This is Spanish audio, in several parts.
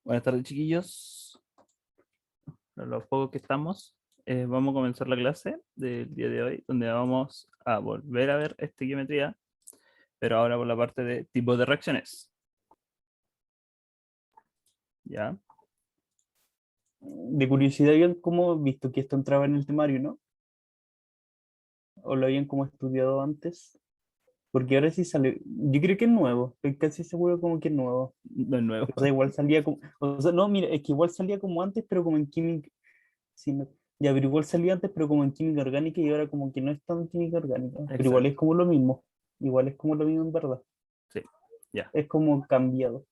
Buenas tardes, chiquillos. A los pocos que estamos, vamos a comenzar la clase del día de hoy, donde vamos a volver a ver estequiometría, pero ahora por la parte de tipos de reacciones. ¿Ya? De curiosidad, ¿habían como visto que esto entraba en el temario, no? ¿O lo habían como estudiado antes? Porque ahora sí sale, yo creo que es nuevo, estoy casi seguro como que es nuevo. De nuevo. O sea, igual salía como, o sea, no, mira, es que igual salía como antes, pero como en química, sí, ya, pero igual salía antes, pero como en química orgánica y ahora como que no es tan en química orgánica, pero igual es Exacto. como lo mismo, igual es como lo mismo en verdad, Sí, ya. es como cambiado.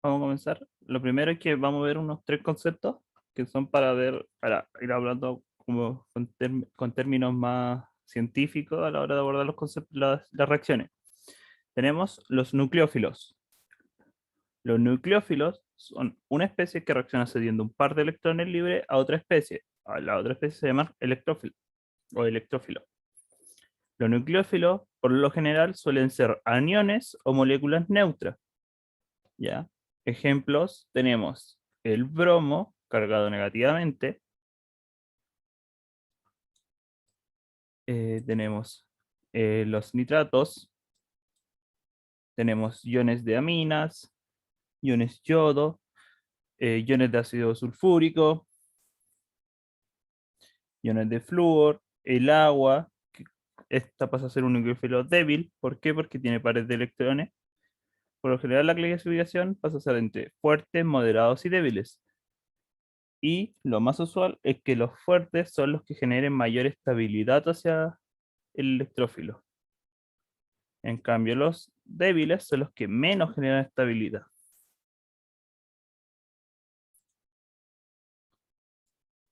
Vamos a comenzar. Lo primero es que vamos a ver unos 3 conceptos que son para ver, para ir hablando como con términos más científicos a la hora de abordar los conceptos, las reacciones. Tenemos los nucleófilos. Los nucleófilos son una especie que reacciona cediendo un par de electrones libres a otra especie. A la otra especie se llama electrófilo o electrófilo. Los nucleófilos, por lo general, suelen ser aniones o moléculas neutras. ¿Ya? Ejemplos, tenemos el bromo cargado negativamente, tenemos los nitratos, tenemos iones de aminas, iones yodo, iones de ácido sulfúrico, iones de flúor, el agua, que esta pasa a ser un nucleófilo débil. ¿Por qué? Porque tiene pares de electrones. Por lo general, la clasificación pasa a ser entre fuertes, moderados y débiles. Y lo más usual es que los fuertes son los que generen mayor estabilidad hacia el electrófilo. En cambio, los débiles son los que menos generan estabilidad.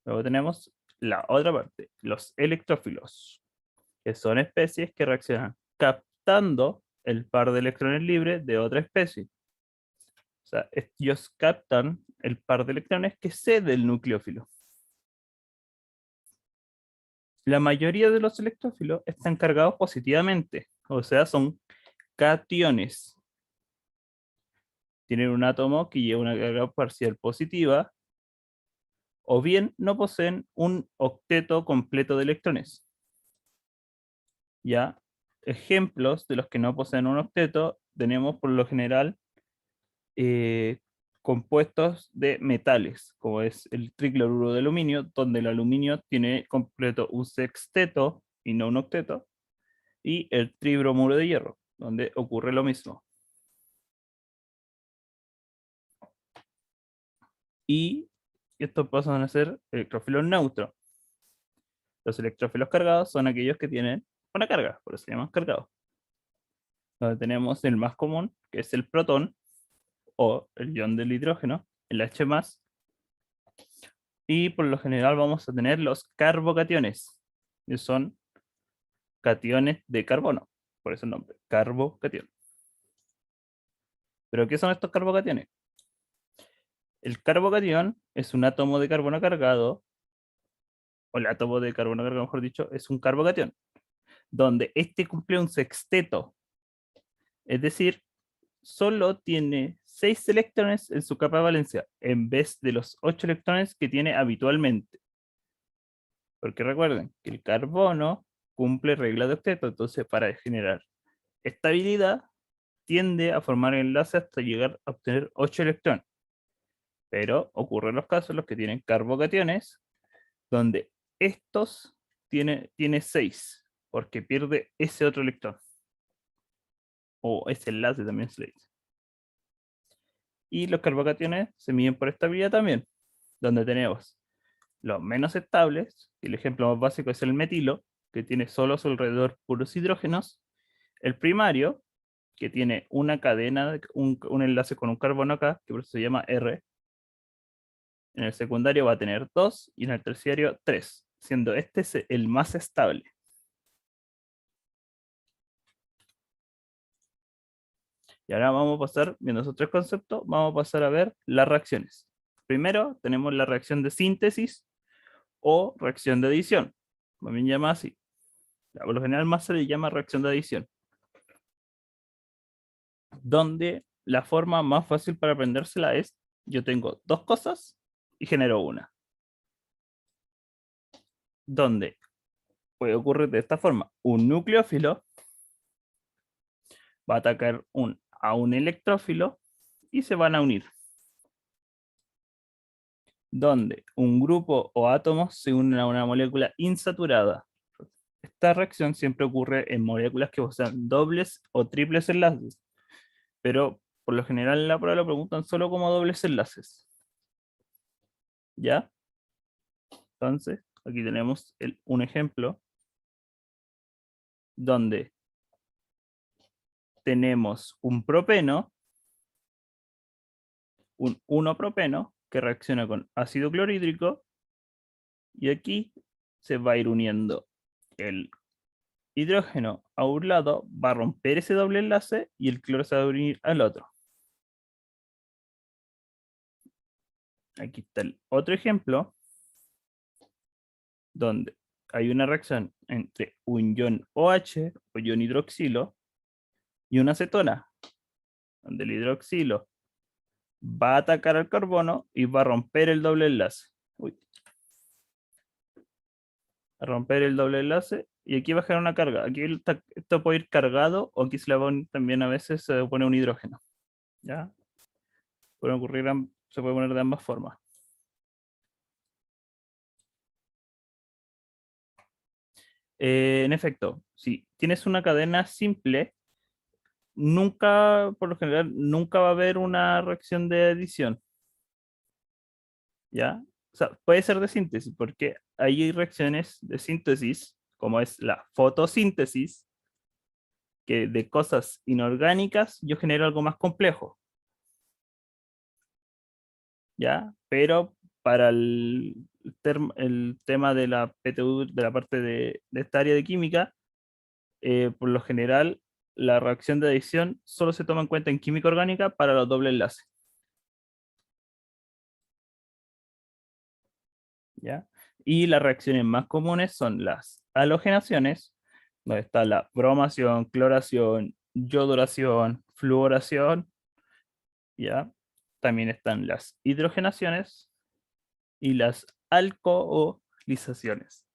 Luego tenemos la otra parte, los electrófilos, que son especies que reaccionan captando el par de electrones libres de otra especie. O sea, ellos captan el par de electrones que cede el nucleófilo. La mayoría de los electrófilos están cargados positivamente, o sea, son cationes. Tienen un átomo que lleva una carga parcial positiva, o bien no poseen un octeto completo de electrones. Ya, ejemplos de los que no poseen un octeto tenemos por lo general eh, compuestos de metales, como es el tricloruro de aluminio, donde el aluminio tiene completo un sexteto y no un octeto, y el tribromuro de hierro, donde ocurre lo mismo. Y estos pasan a ser electrófilos neutros. Los electrófilos cargados son aquellos que tienen una carga, por eso se llaman cargados. Donde tenemos el más común, que es el protón, o el ion del hidrógeno, el H+, y por lo general vamos a tener los carbocationes, que son cationes de carbono, por eso el nombre, carbocatión. ¿Pero qué son estos carbocationes? El carbocatión es un átomo de carbono cargado, o el átomo de carbono cargado, mejor dicho, es un carbocatión, donde este cumple un sexteto, es decir, solo tiene 6 electrones en su capa de valencia, en vez de los 8 electrones que tiene habitualmente. Porque recuerden que el carbono cumple regla de octeto, entonces para generar estabilidad tiende a formar enlaces hasta llegar a obtener 8 electrones. Pero ocurren los casos en los que tienen carbocationes, donde estos tiene 6, porque pierde ese otro electrón. O ese enlace también se le dice. Y los carbocationes se miden por estabilidad también, donde tenemos los menos estables, y el ejemplo más básico es el metilo, que tiene solo a su alrededor puros hidrógenos, el primario, que tiene una cadena, un enlace con un carbono acá, que por eso se llama R, en el secundario va a tener 2 y en el terciario 3, siendo este el más estable. Y ahora vamos a pasar, viendo esos 3 conceptos, vamos a pasar a ver las reacciones. Primero tenemos la reacción de síntesis o reacción de adición. también llama así. Ya, por lo general más se le llama reacción de adición, donde la forma más fácil para aprendérsela es, yo tengo dos cosas y genero una. Donde puede ocurrir de esta forma. Un nucleófilo va a atacar a un electrófilo y se van a unir. Donde un grupo o átomos se unen a una molécula insaturada. Esta reacción siempre ocurre en moléculas que posean dobles o triples enlaces, pero por lo general en la prueba lo preguntan solo como dobles enlaces. ¿Ya? Entonces, aquí tenemos un ejemplo donde tenemos un propeno, un 1-propeno, que reacciona con ácido clorhídrico, y aquí se va a ir uniendo el hidrógeno a un lado, va a romper ese doble enlace y el cloro se va a unir al otro. Aquí está el otro ejemplo, donde hay una reacción entre un ion OH o ion hidroxilo y una acetona, donde el hidroxilo va a atacar al carbono y va a romper el doble enlace. Uy. A romper el doble enlace y aquí va a generar una carga. Aquí esto puede ir cargado o aquí se le pone, también a veces se pone un hidrógeno. ¿Ya? Pueden ocurrir, se puede poner de ambas formas. En efecto, si tienes una cadena simple, nunca, por lo general, nunca va a haber una reacción de adición. ¿Ya? O sea, puede ser de síntesis, porque hay reacciones de síntesis, como es la fotosíntesis, que de cosas inorgánicas yo genero algo más complejo. ¿Ya? Pero para el tema de la PTU, de la parte de esta área de química, por lo general, la reacción de adición solo se toma en cuenta en química orgánica para los dobles enlaces. ¿Ya? Y las reacciones más comunes son las halogenaciones, donde está la bromación, cloración, yodoración, fluoración, ¿ya? También están las hidrogenaciones y las alcoholizaciones.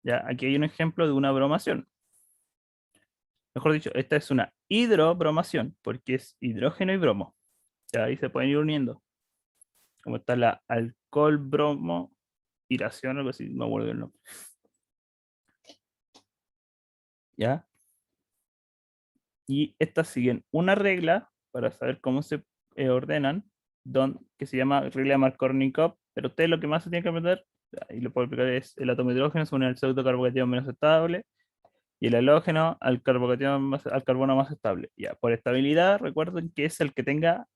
¿Ya? Aquí hay un ejemplo de una bromación. Mejor dicho, esta es una hidrobromación, porque es hidrógeno y bromo. ¿Ya? Ahí se pueden ir uniendo. Como está la alcohol bromo iración, algo así, no me acuerdo el nombre. ¿Ya? Y estas siguen una regla para saber cómo se ordenan, que se llama regla de Markovnikov, pero usted lo que más se tiene que aprender, y lo puedo explicar, es el átomo de hidrógeno se une al pseudocarbocation menos estable, y el halógeno al al carbono más estable. Ya, por estabilidad, recuerden que es el que tenga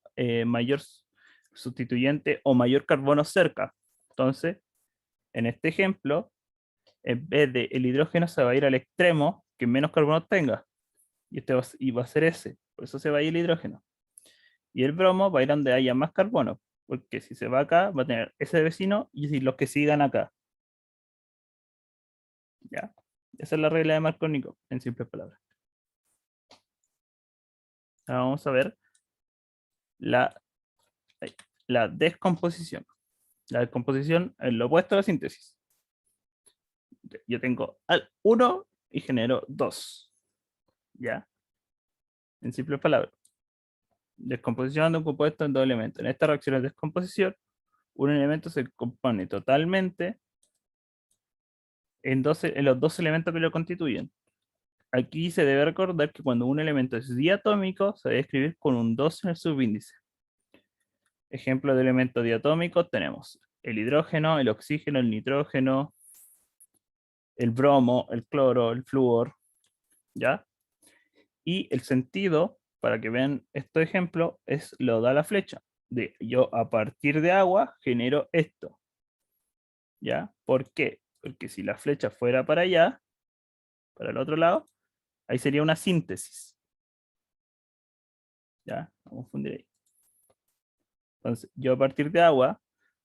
mayor sustituyente o mayor carbono cerca. Entonces, en este ejemplo, en vez de el hidrógeno se va a ir al extremo que menos carbono tenga. Y este va a ser ese. Por eso se va a ir el hidrógeno. Y el bromo va a ir donde haya más carbono. Porque si se va acá, va a tener ese vecino y los que sigan acá. ¿Ya? Esa es la regla de Markovnikov, en simples palabras. Ahora vamos a ver la, la descomposición. La descomposición es lo opuesto a la síntesis. Yo tengo al 1 y genero 2. ¿Ya? En simples palabras. Descomposición de un compuesto en dos elementos. En esta reacción de descomposición, un elemento se compone totalmente en los dos elementos que lo constituyen. Aquí se debe recordar que cuando un elemento es diatómico, se debe escribir con un 2 en el subíndice. Ejemplo de elementos diatómicos tenemos el hidrógeno, el oxígeno, el nitrógeno, el bromo, el cloro, el flúor, ¿ya? Y el sentido, para que vean este ejemplo, lo da la flecha. De yo a partir de agua genero esto. ¿Ya? ¿Por qué? Porque si la flecha fuera para allá, para el otro lado, ahí sería una síntesis. ¿Ya? Vamos a confundir ahí. Entonces, yo a partir de agua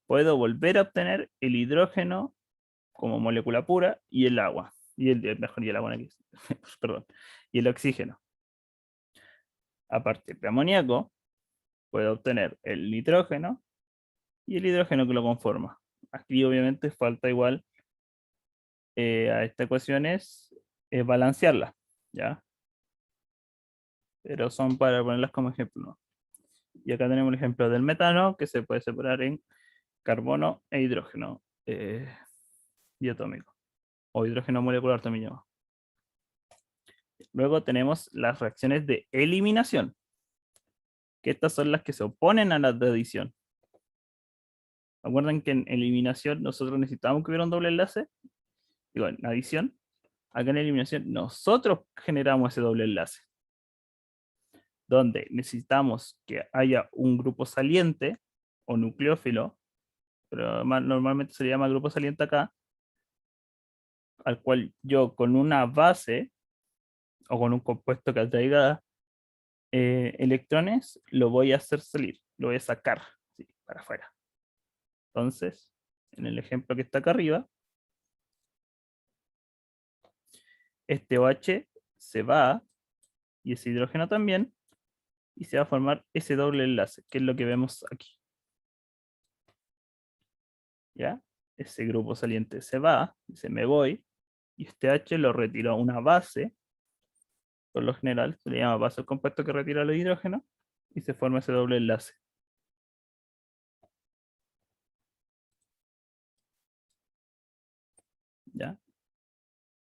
puedo volver a obtener el hidrógeno como molécula pura, y el agua. Y mejor, y el agua aquí, perdón, y el oxígeno. A partir de amoníaco, puedo obtener el nitrógeno y el hidrógeno que lo conforma. Aquí obviamente falta igual a esta ecuación es balancearla, ¿ya? Pero son para ponerlas como ejemplo, ¿no? Y acá tenemos el ejemplo del metano, que se puede separar en carbono e hidrógeno diatómico, o hidrógeno molecular también llamado. Luego tenemos las reacciones de eliminación, que estas son las que se oponen a las de adición. ¿Recuerdan que en eliminación nosotros necesitábamos que hubiera un doble enlace? Digo, en adición, acá en eliminación nosotros generamos ese doble enlace, donde necesitamos que haya un grupo saliente o nucleófilo, pero normalmente se le llama grupo saliente acá, al cual yo con una base o con un compuesto que atraiga electrones, lo voy a hacer salir, lo voy a sacar ¿sí? Para afuera. Entonces, en el ejemplo que está acá arriba, este OH se va, y ese hidrógeno también, y se va a formar ese doble enlace, que es lo que vemos aquí. ¿Ya? Ese grupo saliente se va, dice me voy, y este H lo retiró a una base, por lo general se le llama base al compuesto que retira los hidrógenos, y se forma ese doble enlace. ¿Ya?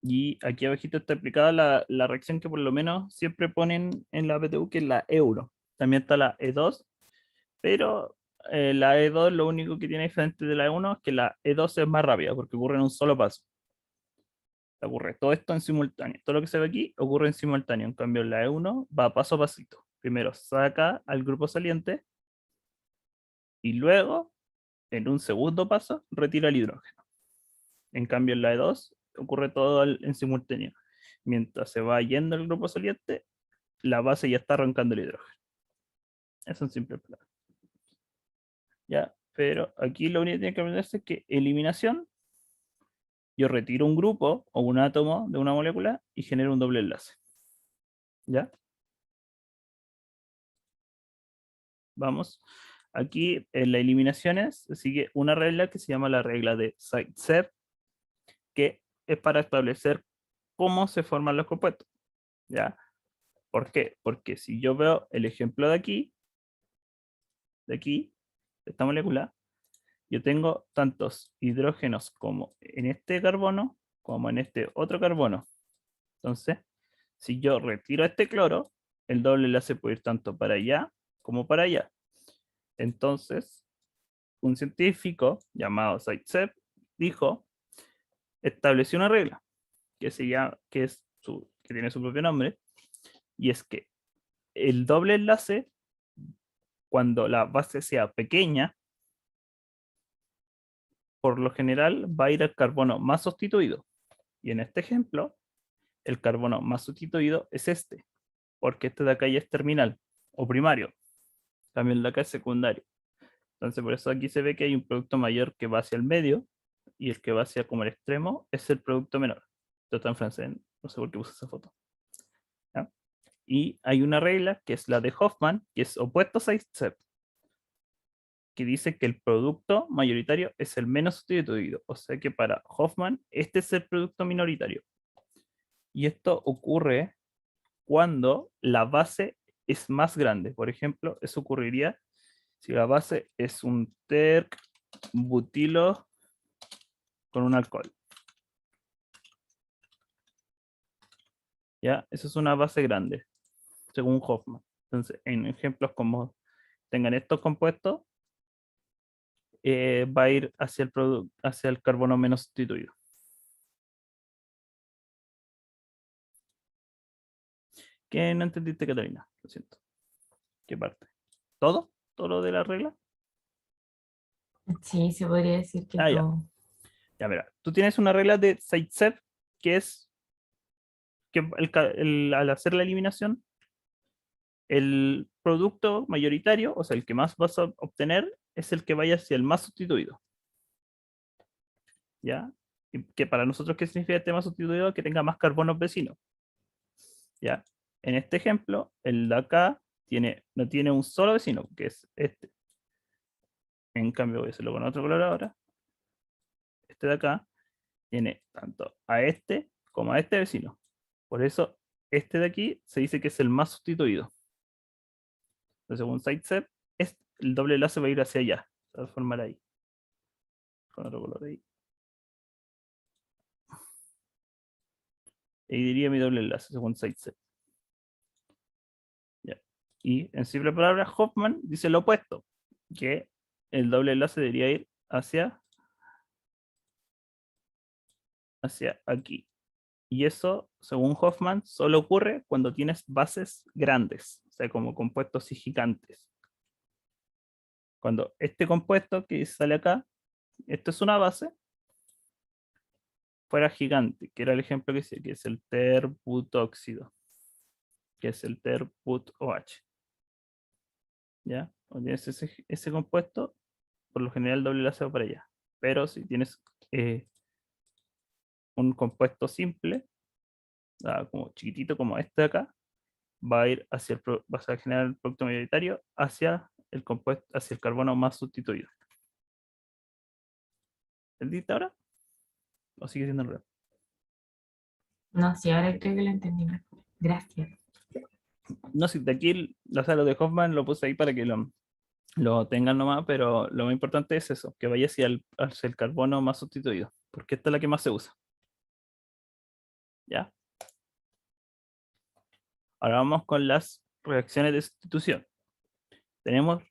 Y aquí abajito está explicada la reacción que por lo menos siempre ponen en la PTU, que es la euro. También está la E2, pero la E2 lo único que tiene diferente de la E1 es que la E2 es más rápida, porque ocurre en un solo paso. Ocurre todo esto en simultáneo. Todo lo que se ve aquí ocurre en simultáneo. En cambio, la E1 va paso a pasito. Primero saca al grupo saliente y luego, en un segundo paso, retira el hidrógeno. En cambio, en la E2 ocurre todo en simultáneo. Mientras se va yendo el grupo saliente, la base ya está arrancando el hidrógeno. Es un simple plan. ¿Ya? Pero aquí lo único que tiene que aprenderse es que eliminación, yo retiro un grupo o un átomo de una molécula y genero un doble enlace. ¿Ya? Vamos. Aquí en las eliminaciones se sigue una regla que se llama la regla de Zaitsev, que es para establecer cómo se forman los compuestos. ¿Ya? ¿Por qué? Porque si yo veo el ejemplo de aquí, de esta molécula, yo tengo tantos hidrógenos como en este carbono, como en este otro carbono. Entonces, si yo retiro este cloro, el doble enlace puede ir tanto para allá como para allá. Entonces, un científico llamado Zaitsev dijo, estableció una regla que se llama, que tiene su propio nombre, y es que el doble enlace, cuando la base sea pequeña, por lo general va a ir al carbono más sustituido. Y en este ejemplo, el carbono más sustituido es este, porque este de acá ya es terminal o primario. También el de acá es secundario. Entonces, por eso aquí se ve que hay un producto mayor que va hacia el medio y el que va hacia como el extremo es el producto menor. Esto está en francés, no sé por qué puse esa foto. ¿Ya? Y hay una regla que es la de Hoffman, que es opuesto a Zaitsev, que dice que el producto mayoritario es el menos sustituido. O sea que para Hoffman, este es el producto minoritario. Y esto ocurre cuando la base es más grande. Por ejemplo, eso ocurriría si la base es un terc butilo con un alcohol. ¿Ya? Eso es una base grande, según Hoffman. Entonces, en ejemplos como tengan estos compuestos, va a ir hacia el carbono menos sustituido. ¿Qué no entendiste, Catalina? Lo siento. ¿Qué parte? ¿Todo? ¿Todo lo de la regla? Sí, se podría decir que Ah, ya. todo. Ya, mira. Tú tienes una regla de Zaitsev que es que al hacer la eliminación, el producto mayoritario, o sea, el que más vas a obtener, es el que vaya hacia el más sustituido. ¿Ya? Y que para nosotros, ¿qué significa el tema sustituido? Que tenga más carbonos vecinos. ¿Ya? En este ejemplo, el de acá no tiene un solo vecino, que es este. En cambio, voy a hacerlo con otro color ahora. Este de acá tiene tanto a este como a este vecino. Por eso, este de aquí se dice que es el más sustituido. Entonces, según Zaitsev, el doble enlace va a ir hacia allá. Se va a formar ahí. Con otro color ahí. Y diría mi doble enlace, según Zaitsev. Ya. Y en simple palabras, Hoffman dice lo opuesto, que el doble enlace debería ir hacia aquí. Y eso, según Hoffman, solo ocurre cuando tienes bases grandes, o sea, como compuestos gigantes. Cuando este compuesto que sale acá, esto es una base, fuera gigante, que era el ejemplo que decía, que es el terbutóxido, que es el terbutoH. ¿Ya? Cuando tienes ese compuesto, por lo general el doble enlace va para allá. Pero si tienes un compuesto simple, como chiquitito como este de acá, va a ir va a generar el producto mayoritario hacia el compuesto, hacia el carbono más sustituido. ¿Entendiste ahora? ¿O sigue siendo real? No, sí, ahora creo que lo entendí mejor. Gracias. No, si de aquí, o sea, lo de Hoffman lo puse ahí para que lo tengan nomás, pero lo más importante es eso, que vaya hacia el carbono más sustituido, porque esta es la que más se usa. ¿Ya? Ahora vamos con las reacciones de sustitución. Tenemos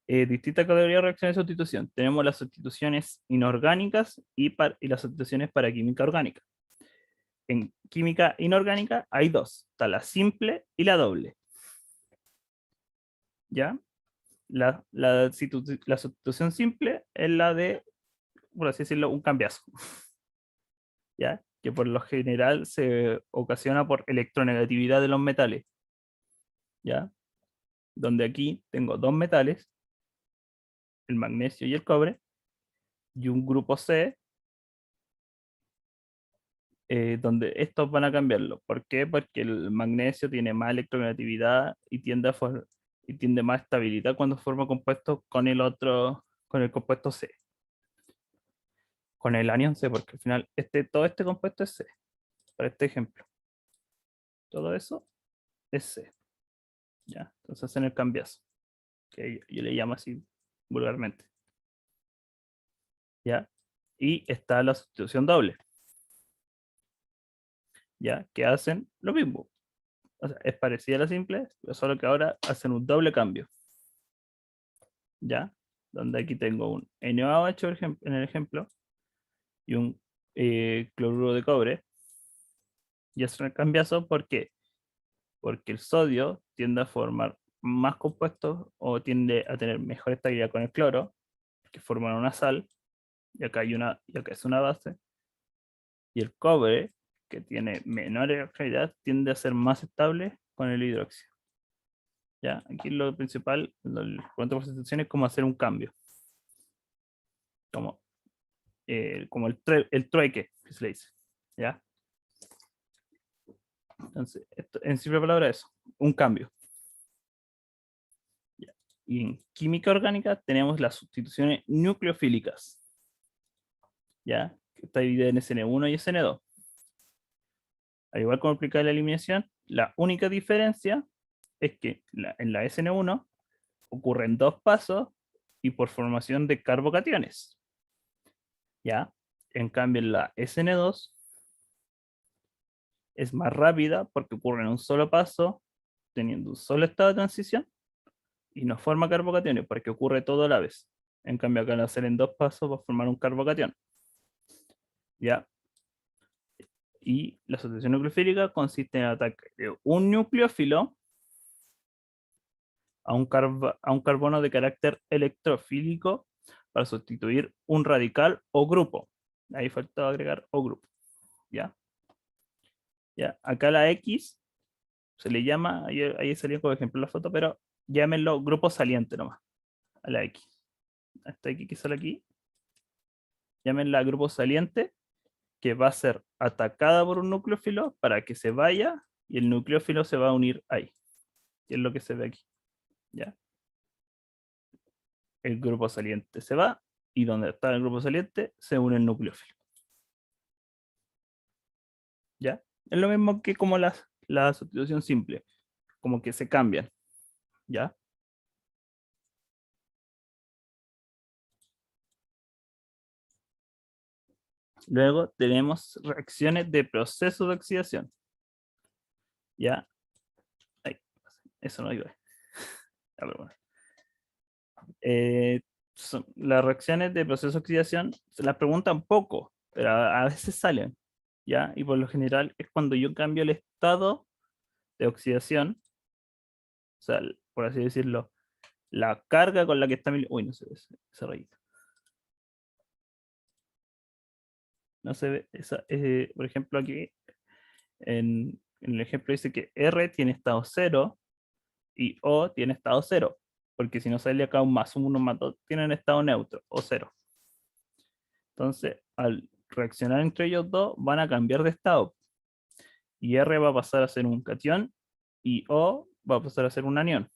distintas categorías de reacciones de sustitución. Tenemos las sustituciones inorgánicas y las sustituciones para química orgánica. En química inorgánica hay dos, está la simple y la doble. ¿Ya? La sustitución simple es la de, por así decirlo, un cambiazo. ¿Ya? Que por lo general se ocasiona por electronegatividad de los metales. ¿Ya? Donde aquí tengo dos metales, el magnesio y el cobre, y un grupo C, donde estos van a cambiarlo. ¿Por qué? Porque el magnesio tiene más electronegatividad y tiende más estabilidad cuando forma compuestos con con el compuesto C. Con el anión C, porque al final todo este compuesto es C, para este ejemplo. Todo eso es C. ¿Ya? Entonces hacen el cambiazo, que yo le llamo así vulgarmente. ¿Ya? Y está la sustitución doble. ¿Ya? Que hacen lo mismo. O sea, es parecida a la simple, pero solo que ahora hacen un doble cambio. ¿Ya? Donde aquí tengo un NaOH en el ejemplo y un cloruro de cobre. Y hacen el cambiazo, ¿por qué? Porque el sodio tiende a formar más compuestos o tiende a tener mejor estabilidad con el cloro, que forman una sal, y acá es una base, y el cobre, que tiene menor estabilidad, tiende a ser más estable con el hidróxido. ¿Ya? Aquí lo principal, el cuento por sustitución es como hacer un cambio. Como el trueque, que se le dice. ¿Ya? Entonces, en simple palabra eso, un cambio. ¿Ya? Y en química orgánica tenemos las sustituciones nucleofílicas. ¿Ya? Que está dividida en SN1 y SN2. Al igual como explicar la eliminación, la única diferencia es que en la SN1 ocurren dos pasos y por formación de carbocationes. ¿Ya? En cambio, en la SN2 es más rápida porque ocurre en un solo paso, teniendo un solo estado de transición, y no forma carbocationes porque ocurre todo a la vez. En cambio, acá al hacer en dos pasos va a formar un carbocatión. ¿Ya? Y la sustitución nucleofílica consiste en el ataque de un nucleófilo a un carbono de carácter electrofílico para sustituir un radical o grupo. Ahí faltaba agregar o grupo. ¿Ya? ¿Ya? Acá la X se le llama, ahí salía como ejemplo la foto, pero llámenlo grupo saliente nomás, a la X. A esta X que sale aquí, llámenla grupo saliente, que va a ser atacada por un nucleófilo para que se vaya y el nucleófilo se va a unir ahí. Y es lo que se ve aquí. ¿Ya? El grupo saliente se va y donde está el grupo saliente se une el nucleófilo. ¿Ya? Es lo mismo que como la sustitución simple, como que se cambian. ¿Ya? Luego tenemos reacciones de proceso de oxidación. ¿Ya? Ay, eso no iba. Ya, pero bueno. Las reacciones de proceso de oxidación se las preguntan poco, pero a veces salen. ¿Ya? Y por lo general es cuando yo cambio el estado de oxidación, o sea, por así decirlo, la carga con la que está mi... Uy, no se ve esa rayita. No se ve esa, por ejemplo, aquí en el ejemplo dice que R tiene estado 0 y O tiene estado 0, porque si no sale acá un más 1 más 2, tienen estado neutro o 0. Entonces, al reaccionar entre ellos dos, van a cambiar de estado. Y R va a pasar a ser un catión y O va a pasar a ser un anión.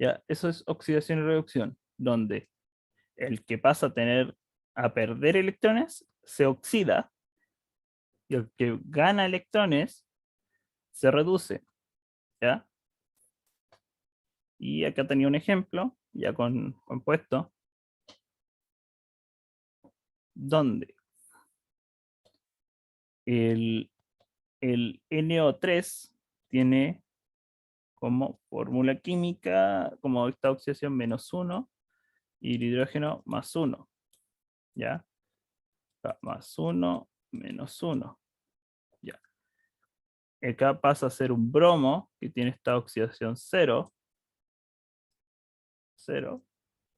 ¿Ya? Eso es oxidación y reducción, donde el que pasa a perder electrones se oxida y el que gana electrones se reduce. ¿Ya? Y acá tenía un ejemplo, ya con compuesto, donde el, el NO3 tiene como fórmula química, como esta oxidación -1 y el hidrógeno +1. ¿Ya? +1, -1. Ya. Acá pasa a ser un bromo que tiene esta oxidación 0, 0,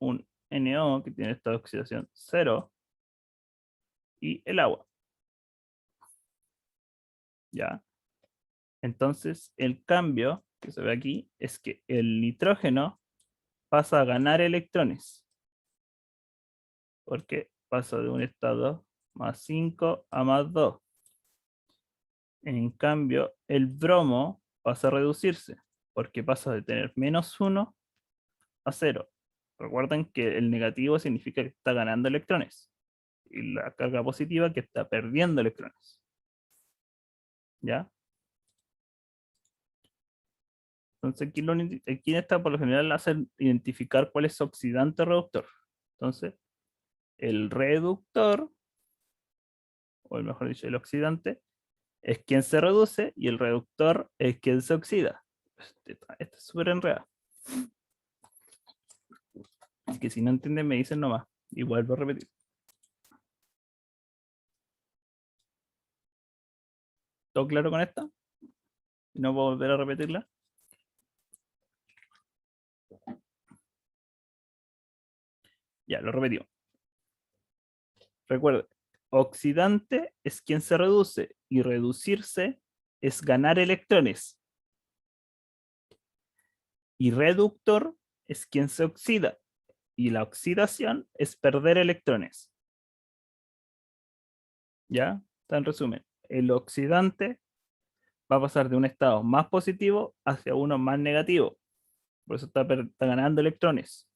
un NO que tiene esta oxidación 0 y el agua. ¿Ya? Entonces, el cambio que se ve aquí es que el nitrógeno pasa a ganar electrones, porque pasa de un estado +5 a +2. En cambio, el bromo pasa a reducirse, porque pasa de tener -1 a 0. Recuerden que el negativo significa que está ganando electrones, y la carga positiva que está perdiendo electrones. ¿Ya? Entonces aquí está por lo general hacer identificar cuál es oxidante o reductor. Entonces, el reductor, o mejor dicho, el oxidante, es quien se reduce y el reductor es quien se oxida. Esto es súper enredado. Así que si no entienden, me dicen nomás. Y vuelvo a repetir. ¿Todo claro con esta? ¿No puedo volver a repetirla? Ya, lo repetimos. Recuerden, oxidante es quien se reduce y reducirse es ganar electrones. Y reductor es quien se oxida y la oxidación es perder electrones. ¿Ya? Está en resumen. El oxidante va a pasar de un estado más positivo hacia uno más negativo. Por eso está ganando electrones.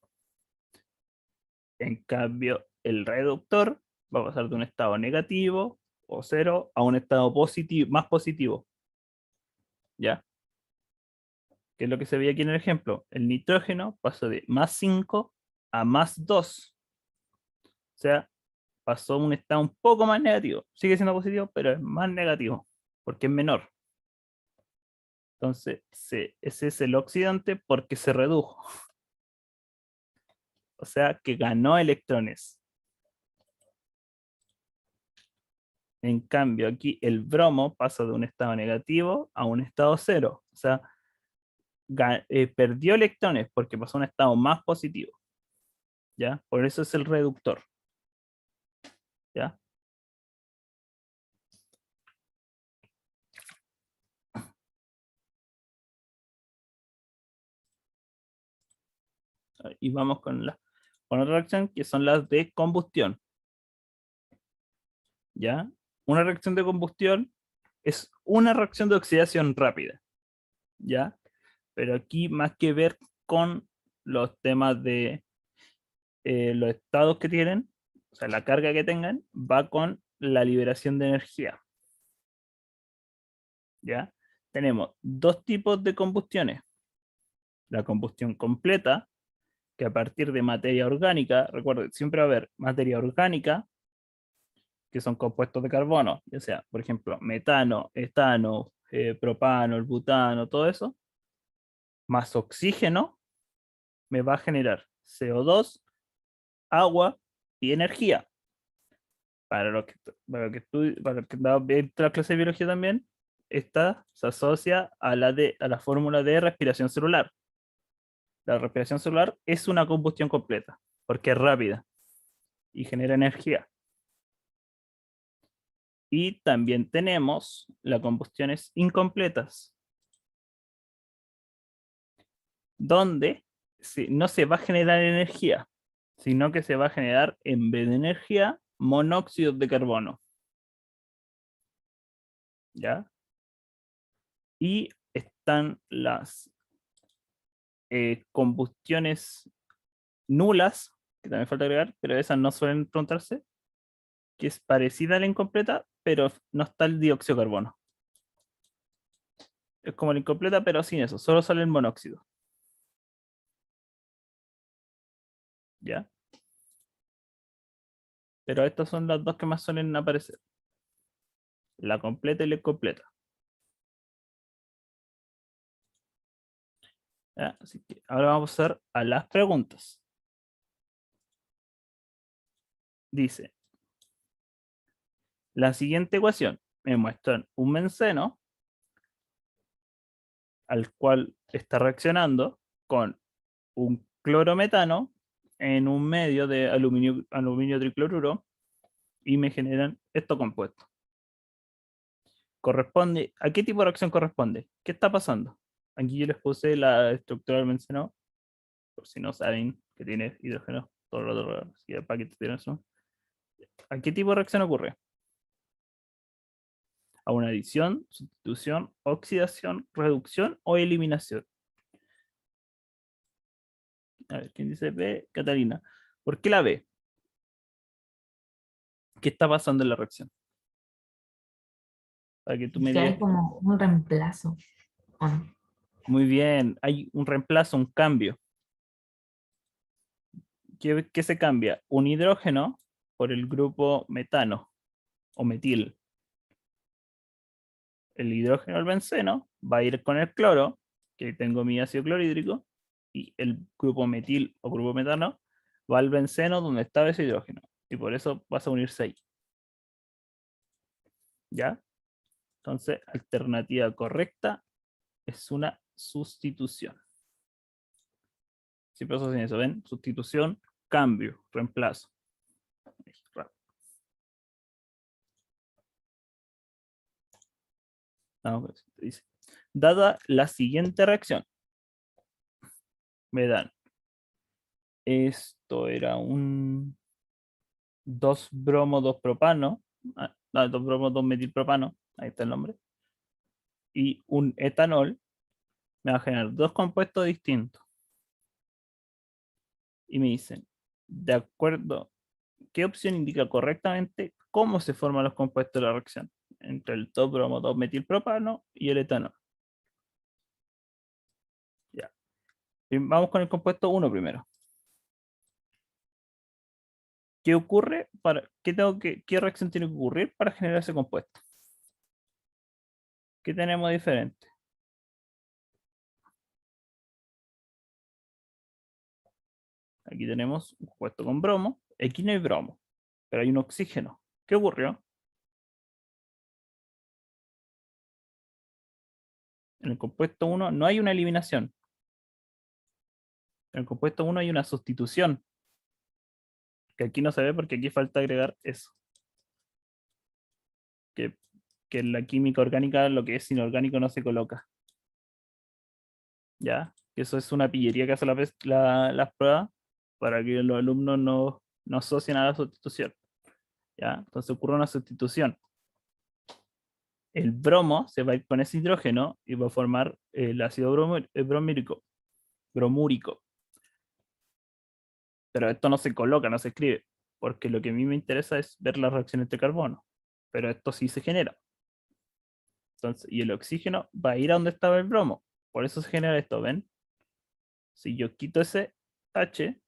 En cambio, el reductor va a pasar de un estado negativo o 0 a un estado positivo, más positivo. ¿Ya? ¿Qué es lo que se veía aquí en el ejemplo? El nitrógeno pasó de +5 a +2. O sea, pasó a un estado un poco más negativo. Sigue siendo positivo, pero es más negativo, porque es menor. Entonces, ese es el oxidante porque se redujo. O sea, que ganó electrones. En cambio, aquí el bromo pasa de un estado negativo a un estado 0. O sea, perdió electrones porque pasó a un estado más positivo. ¿Ya? Por eso es el reductor. ¿Ya? Y vamos con otra reacción que son las de combustión. ¿ya? Una reacción de combustión es una reacción de oxidación rápida, ¿ya? Pero aquí más que ver con los temas de los estados que tienen, o sea, la carga que tengan, va con la liberación de energía, ¿ya? Tenemos dos tipos de combustiones. La combustión completa, que a partir de materia orgánica, recuerden, siempre va a haber materia orgánica, que son compuestos de carbono, ya sea, por ejemplo, metano, etano, propano, el butano, todo eso, más oxígeno, me va a generar CO2, agua y energía. Para los que, para los que han visto la clase de biología también, esta se asocia a a la fórmula de respiración celular. La respiración celular es una combustión completa, porque es rápida y genera energía. Y también tenemos las combustiones incompletas, donde no se va a generar energía, sino que se va a generar, en vez de energía, monóxido de carbono. ¿Ya? Y están las combustiones nulas, que también falta agregar, pero esas no suelen preguntarse, que es parecida a la incompleta, pero no está el dióxido de carbono. Es como la incompleta, pero sin eso, solo sale el monóxido. ¿Ya? Pero estas son las dos que más suelen aparecer. La completa y la incompleta. ¿Ya? Así que ahora vamos a hacer a las preguntas. Dice, la siguiente ecuación me muestra un benceno al cual está reaccionando con un clorometano en un medio de aluminio tricloruro y me generan estos compuestos. ¿Corresponde? ¿A qué tipo de reacción corresponde? ¿Qué está pasando? Aquí yo les puse la estructura del benceno, por si no saben que tiene hidrógeno, todo lo otro, si el paquete tiene eso. ¿A qué tipo de reacción ocurre? ¿A una adición, sustitución, oxidación, reducción o eliminación? A ver, ¿quién dice B? Catalina. ¿Por qué la B? ¿Qué está pasando en la reacción? Para que tú me Que digas. hay como un reemplazo. ¿O no? Muy bien, hay un reemplazo, un cambio. ¿Qué se cambia? Un hidrógeno por el grupo metano o metil. El hidrógeno del benceno va a ir con el cloro, que tengo mi ácido clorhídrico, y el grupo metil o grupo metano va al benceno donde estaba ese hidrógeno. Y por eso vas a unirse ahí. ¿Ya? Entonces, alternativa correcta es una sustitución. Siempre asocian eso, ¿ven? Sustitución, cambio, reemplazo. No, pues, dice, dada la siguiente reacción, me dan, esto era un 2-bromo 2-propano, 2-bromo 2-metilpropano, ahí está el nombre, y un etanol, me va a generar dos compuestos distintos. Y me dicen, de acuerdo, ¿qué opción indica correctamente cómo se forman los compuestos de la reacción entre el 2-bromo 2-metilpropano y el etanol? Ya. Vamos con el compuesto 1 primero. ¿Qué ocurre qué reacción tiene que ocurrir para generar ese compuesto? ¿Qué tenemos diferente? Aquí tenemos un compuesto con bromo. Aquí no hay bromo, pero hay un oxígeno. ¿Qué ocurrió? En el compuesto 1 no hay una eliminación. En el compuesto 1 hay una sustitución, que aquí no se ve porque aquí falta agregar eso. Que, que en la química orgánica lo que es inorgánico no se coloca. ¿Ya? Que eso es una pillería que hace las pruebas para que los alumnos no asocien a la sustitución. ¿Ya? Entonces ocurre una sustitución. El bromo se va a ir con ese hidrógeno y va a formar el ácido bromúrico. Pero esto no se coloca, no se escribe, porque lo que a mí me interesa es ver las reacciones de carbono. Pero esto sí se genera. Entonces, y el oxígeno va a ir a donde estaba el bromo. Por eso se genera esto, ¿ven? Si yo quito ese H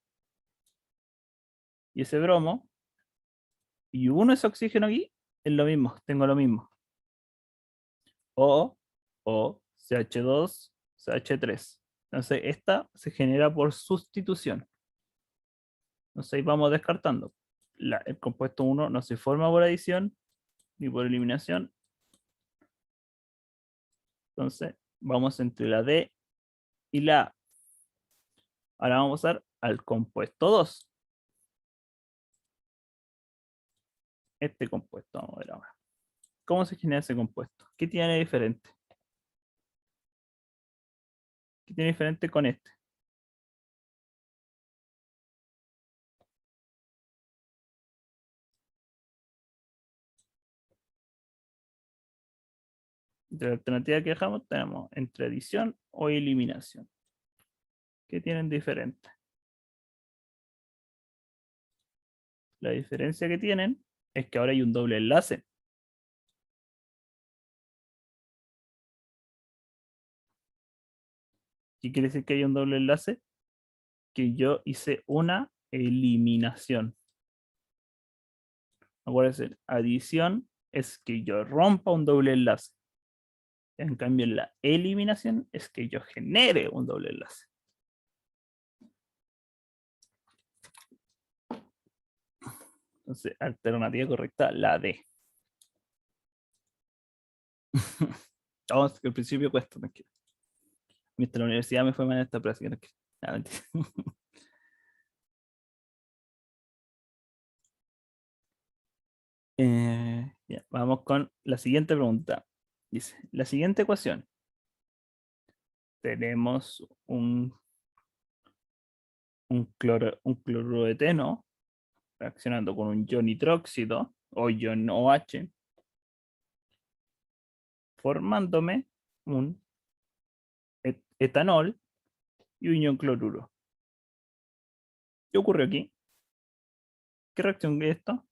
y ese bromo, y uno ese oxígeno aquí, es lo mismo, tengo lo mismo. O CH2, CH3. Entonces, esta se genera por sustitución. Entonces, ahí vamos descartando. El compuesto 1 no se forma por adición ni por eliminación. Entonces, vamos entre la D y la A. Ahora vamos a pasar al compuesto 2. Este compuesto, vamos a ver ahora. ¿Cómo se genera ese compuesto? ¿Qué tiene diferente? ¿Qué tiene diferente con este? De la alternativa que dejamos tenemos entre adición o eliminación. ¿Qué tienen diferente? La diferencia que tienen es que ahora hay un doble enlace. ¿Qué quiere decir que hay un doble enlace? Que yo hice una eliminación. Acuérdense, adición es que yo rompa un doble enlace. En cambio, la eliminación es que yo genere un doble enlace. Entonces, alternativa correcta, la D. Vamos, que al principio cuesta, tranquilo. Mientras la universidad me fue mal en esta práctica, tranquilo. Ah, mentira. Ya, vamos con la siguiente pregunta. Dice, la siguiente ecuación. Tenemos un cloruro de eteno reaccionando con un ion nitróxido o ion OH, formándome un etanol y un ion cloruro. ¿Qué ocurrió aquí? ¿Qué reacción es esto?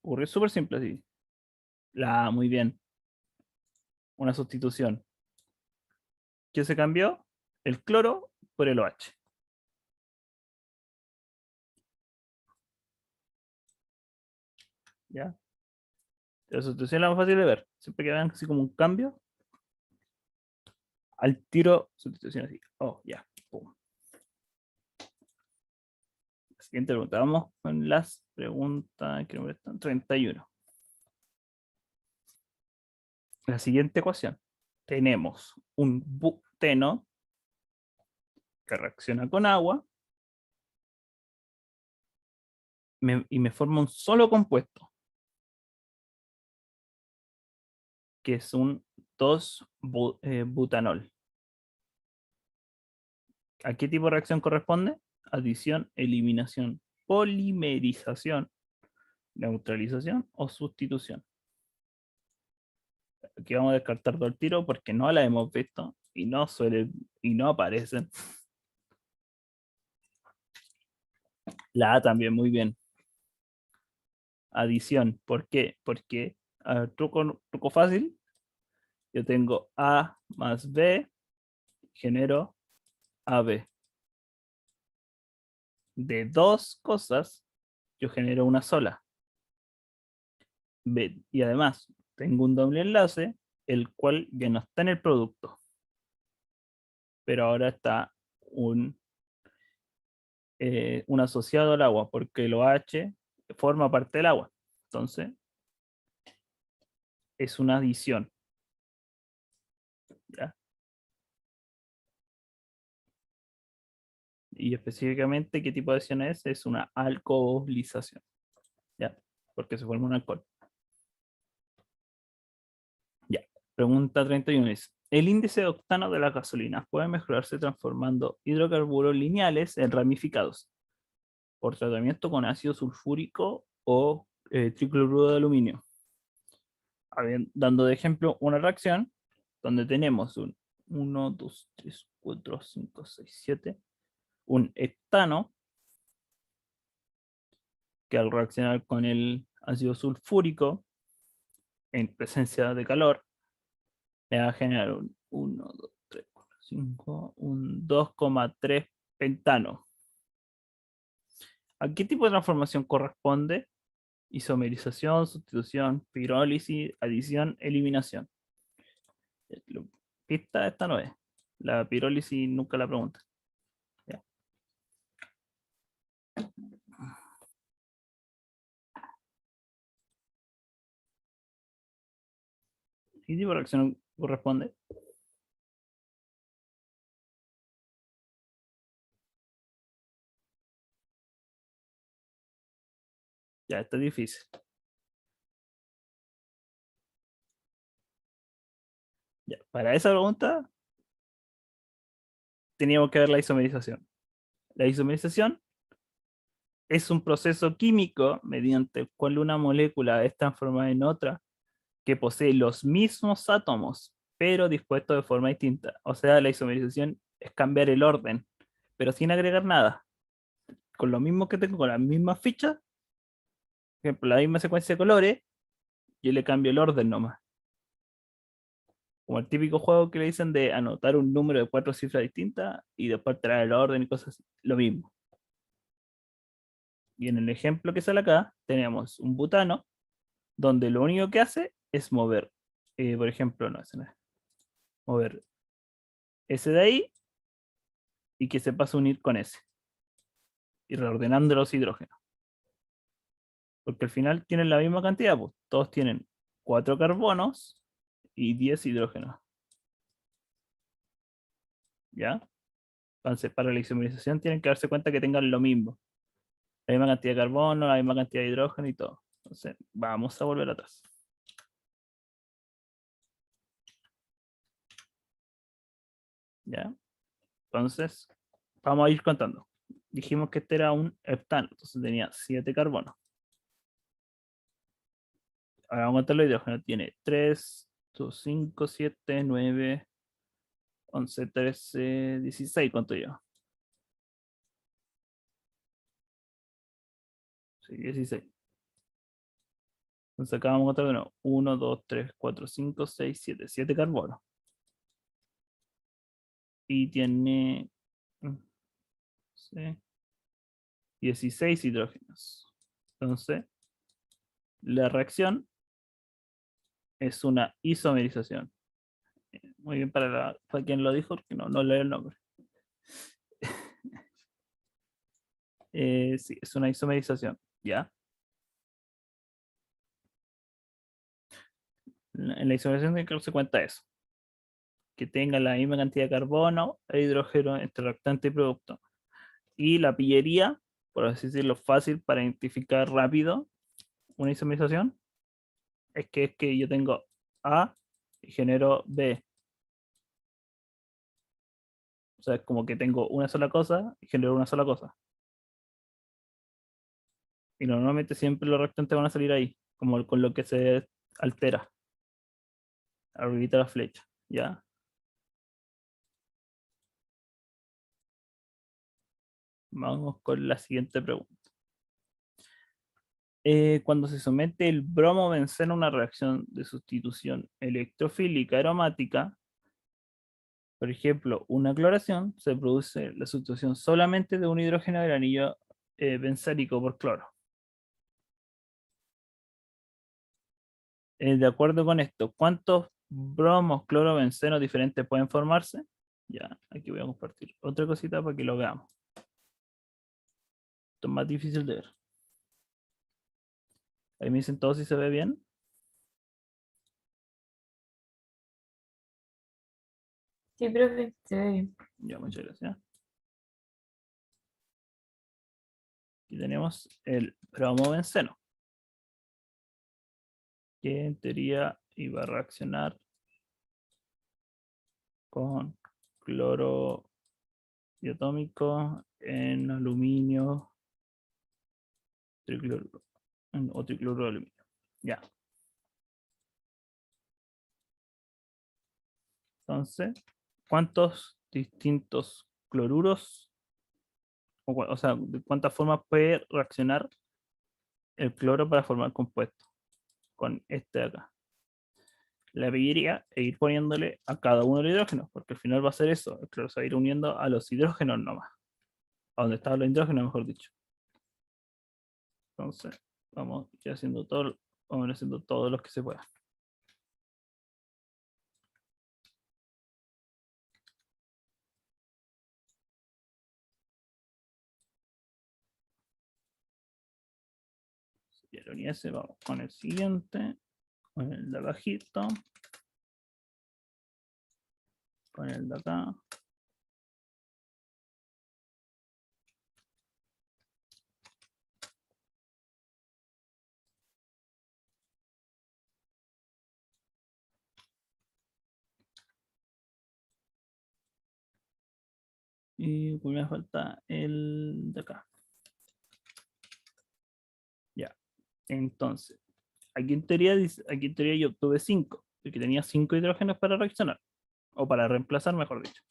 Ocurrió súper simple así. Muy bien. Una sustitución. ¿Qué se cambió? El cloro por el OH. ¿Ya? La sustitución es la más fácil de ver. Siempre que vean así como un cambio, al tiro, sustitución así. Oh, ya. Pum. La siguiente pregunta. Vamos con las preguntas. ¿Qué número están? 31. La siguiente ecuación. Tenemos un buteno que reacciona con agua y me forma un solo compuesto, que es un 2-butanol. ¿A qué tipo de reacción corresponde? Adición, eliminación, polimerización, neutralización o sustitución. Aquí vamos a descartar todo el tiro porque no la hemos visto y no suelen y no aparecen. La A también, muy bien. Adición, ¿por qué? Porque, truco fácil, yo tengo A más B, genero AB. De dos cosas, yo genero una sola. B, y además, tengo un doble enlace, el cual ya no está en el producto. Pero ahora está un asociado al agua, porque el OH forma parte del agua. Entonces, es una adición. ¿Ya? Y específicamente, ¿qué tipo de adición es? Es una alcoholización. ¿Ya? Porque se forma un alcohol. Ya. Pregunta 31 es, el índice de octano de las gasolinas puede mejorarse transformando hidrocarburos lineales en ramificados. por tratamiento con ácido sulfúrico o tricloruro de aluminio. Dando de ejemplo una reacción donde tenemos un 1, 2, 3, 4, 5, 6, 7, un heptano, que al reaccionar con el ácido sulfúrico en presencia de calor, me va a generar un 1, 2, 3, 4, 5, un 2,3 pentano. ¿A qué tipo de transformación corresponde? Isomerización, sustitución, pirólisis, adición, eliminación. Pista esta no es. La pirólisis nunca la pregunta. Ya. ¿Qué tipo de reacción corresponde? Ya, está difícil. Ya, para esa pregunta teníamos que ver la isomerización. La isomerización es un proceso químico mediante el cual una molécula es transformada en otra que posee los mismos átomos, pero dispuestos de forma distinta. O sea, la isomerización es cambiar el orden, pero sin agregar nada. Con lo mismo que tengo con las mismas fichas, por ejemplo, la misma secuencia de colores, yo le cambio el orden nomás. Como el típico juego que le dicen de anotar un número de 4 cifras distintas y después traer el orden y cosas así. Lo mismo. Y en el ejemplo que sale acá, tenemos un butano, donde lo único que hace es mover, por ejemplo, no, ese no es, mover ese de ahí y que se pase a unir con ese. Y reordenando los hidrógenos. Porque al final tienen la misma cantidad, pues todos tienen 4 carbonos y 10 hidrógenos. ¿Ya? Entonces, para la isomerización tienen que darse cuenta que tengan lo mismo. La misma cantidad de carbono, la misma cantidad de hidrógeno y todo. Entonces, vamos a volver atrás. ¿Ya? Entonces, vamos a ir contando. Dijimos que este era un heptano, entonces tenía 7 carbonos. Ahora vamos a contar los hidrógenos. Tiene 3, 5, 7, 9, 11, 13, 16. ¿Cuánto lleva? Sí, 16. Entonces acá vamos a contar de nuevo. 1, 2, 3, 4, 5, 6, 7. 7 carbonos. Y tiene 16 hidrógenos. Entonces, la reacción es una isomerización. Muy bien para quien lo dijo, porque no lee el nombre. Sí, es una isomerización, ¿ya? En la isomerización tiene que darse cuenta de eso. Que tenga la misma cantidad de carbono e hidrógeno entre reactante y producto. Y la pillería, por así decirlo, fácil para identificar rápido una isomerización, es que yo tengo A y genero B. O sea, es como que tengo una sola cosa y genero una sola cosa. Y normalmente siempre los reactantes van a salir ahí, como con lo que se altera. Arribita la flecha, ¿ya? Vamos con la siguiente pregunta. Cuando se somete el bromo-benceno a una reacción de sustitución electrofílica aromática, por ejemplo, una cloración, se produce la sustitución solamente de un hidrógeno del anillo bencénico por cloro. De acuerdo con esto, ¿cuántos bromos cloro-benceno diferentes pueden formarse? Ya, aquí voy a compartir otra cosita para que lo veamos. Esto es más difícil de ver. Ahí me dicen todos si se ve bien. Sí, profe, se ve bien. Ya, muchas gracias. Aquí tenemos el bromo-benceno, que en teoría iba a reaccionar con cloro diatómico en aluminio tricloruro, o tricloruro de aluminio. Ya. Entonces, ¿cuántos distintos cloruros, o sea, de cuántas formas puede reaccionar el cloro para formar compuesto con este de acá? La pillería e ir poniéndole a cada uno de los hidrógenos, porque al final va a ser eso, el cloro se va a ir uniendo a los hidrógenos nomás, a donde estaban los hidrógenos, mejor dicho. Entonces, vamos a ir haciendo todo, vamos a ir haciendo todos los que se pueda. Y el ese, vamos con el siguiente, con el de abajito, con el de acá. Y me falta el de acá. Ya. Entonces, aquí en teoría yo obtuve 5, porque tenía 5 hidrógenos para reaccionar, o para reemplazar, mejor dicho.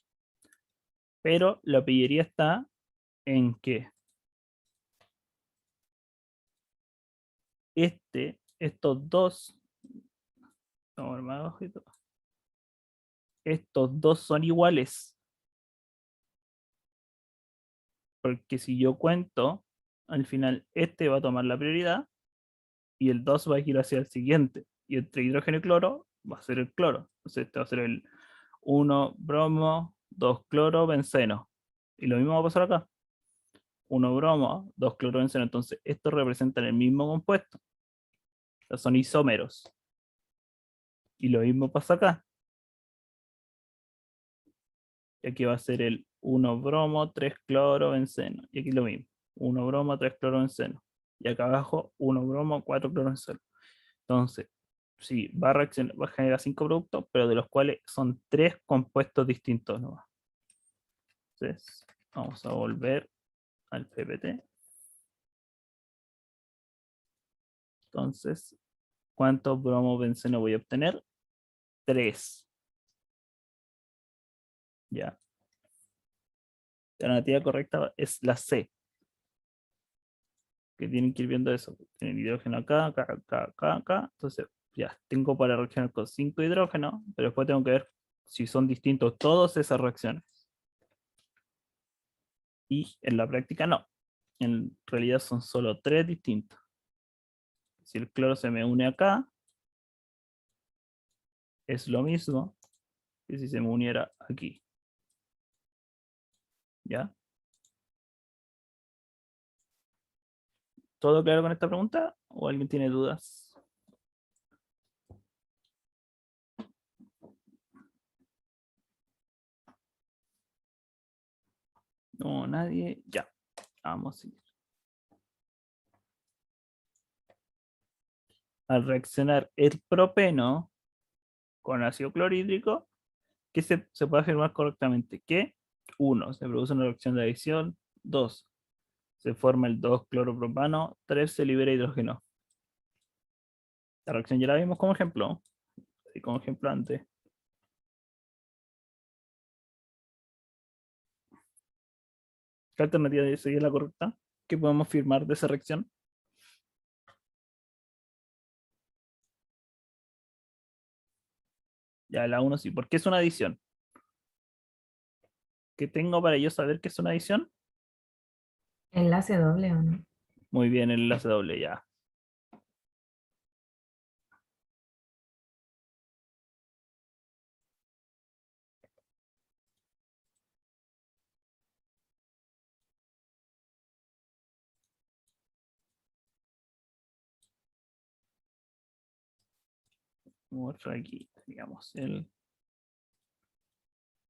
Pero la pillería está en que estos dos, vamos a ver más abajito, estos dos son iguales. Porque si yo cuento, al final este va a tomar la prioridad y el 2 va a ir hacia el siguiente. Y entre hidrógeno y cloro va a ser el cloro. Entonces este va a ser el 1 bromo, 2 cloro, benceno. Y lo mismo va a pasar acá. 1 bromo, 2 cloro, benceno. Entonces estos representan el mismo compuesto. O sea, son isómeros. Y lo mismo pasa acá. Y aquí va a ser el 1 bromo, 3 cloro, benceno. Y aquí lo mismo. 1 bromo, 3 cloro, benceno. Y acá abajo 1 bromo, 4 cloro, benceno. Entonces, sí, va a generar 5 productos, pero de los cuales son 3 compuestos distintos nomás. Entonces, vamos a volver al PPT. Entonces, ¿cuántos bromobenceno voy a obtener? 3. Ya. La alternativa correcta es la C. Que tienen que ir viendo eso. Tienen hidrógeno acá, acá, acá, acá, acá. Entonces, ya, tengo para reaccionar con 5 hidrógenos, pero después tengo que ver si son distintos todas esas reacciones. Y en la práctica no. En realidad son solo 3 distintos. Si el cloro se me une acá, es lo mismo que si se me uniera aquí. ¿Ya? ¿Todo claro con esta pregunta? ¿O alguien tiene dudas? No, nadie. Ya. Vamos a seguir. Al reaccionar el propeno con ácido clorhídrico, que se puede afirmar correctamente que 1. Se produce una reacción de adición. 2. Se forma el 2-cloropropano. 3. Se libera hidrógeno. La reacción ya la vimos como ejemplo. Y como ejemplo antes. ¿Qué alternativa sería la correcta? ¿Qué podemos afirmar de esa reacción? Ya, la 1 sí. ¿Por qué es una adición? ¿Qué tengo para yo saber que es una adición? Enlace doble o no. Muy bien, el enlace doble, ya. Muestra aquí, digamos, el...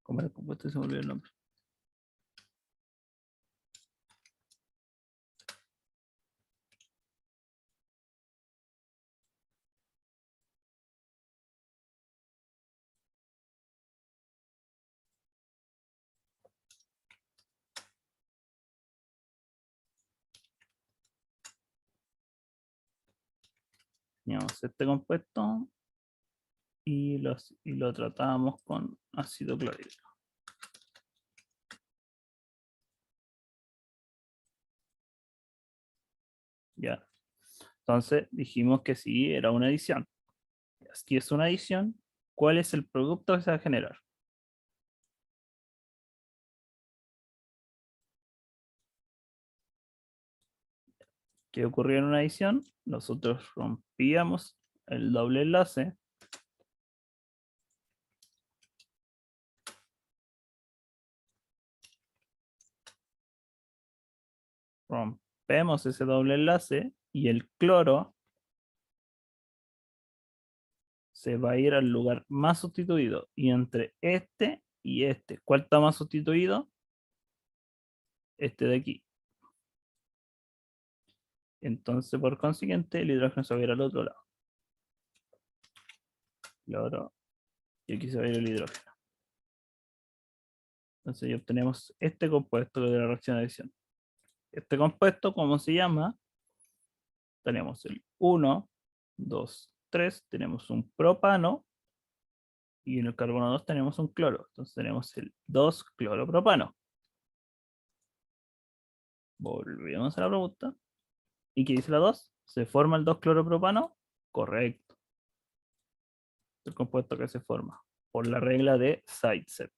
¿Cómo era el compuesto? Se me olvidó el nombre. Teníamos este compuesto y lo tratábamos con ácido clorhídrico. Ya. Entonces dijimos que sí, era una adición. Si es una adición, ¿cuál es el producto que se va a generar? ¿Qué ocurrió en una adición? Nosotros rompíamos el doble enlace. Rompemos ese doble enlace y el cloro se va a ir al lugar más sustituido. Y entre este y este, ¿cuál está más sustituido? Este de aquí. Entonces, por consiguiente, el hidrógeno se va a ir al otro lado. Cloro. Y aquí se va a ir el hidrógeno. Entonces ya obtenemos este compuesto de la reacción de adición. Este compuesto, ¿cómo se llama? Tenemos el 1, 2, 3, tenemos un propano y en el carbono 2 tenemos un cloro. Entonces tenemos el 2-cloropropano. Volvemos a la pregunta. ¿Y qué dice la 2? ¿Se forma el 2-cloropropano? Correcto. El compuesto que se forma por la regla de Zaitsev.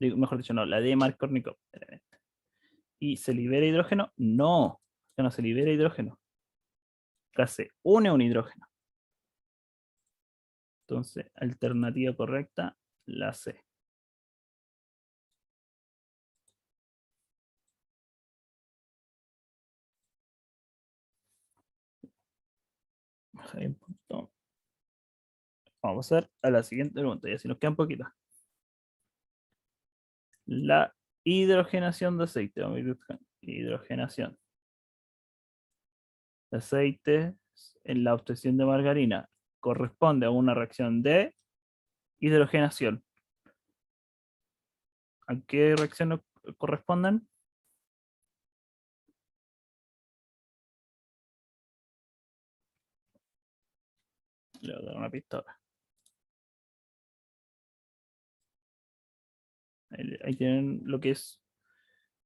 Mejor dicho, no, la de Markovnikov. ¿Y se libera hidrógeno? No, ya no se libera hidrógeno. Acá se une un hidrógeno. Entonces, alternativa correcta, la C. Vamos a pasar a la siguiente pregunta, ya si nos quedan poquitas. La hidrogenación de aceite. Hidrogenación de aceite en la obtención de margarina corresponde a una reacción de hidrogenación. ¿A qué reacción corresponden? Le voy a dar una pista ahora. Ahí tienen lo que es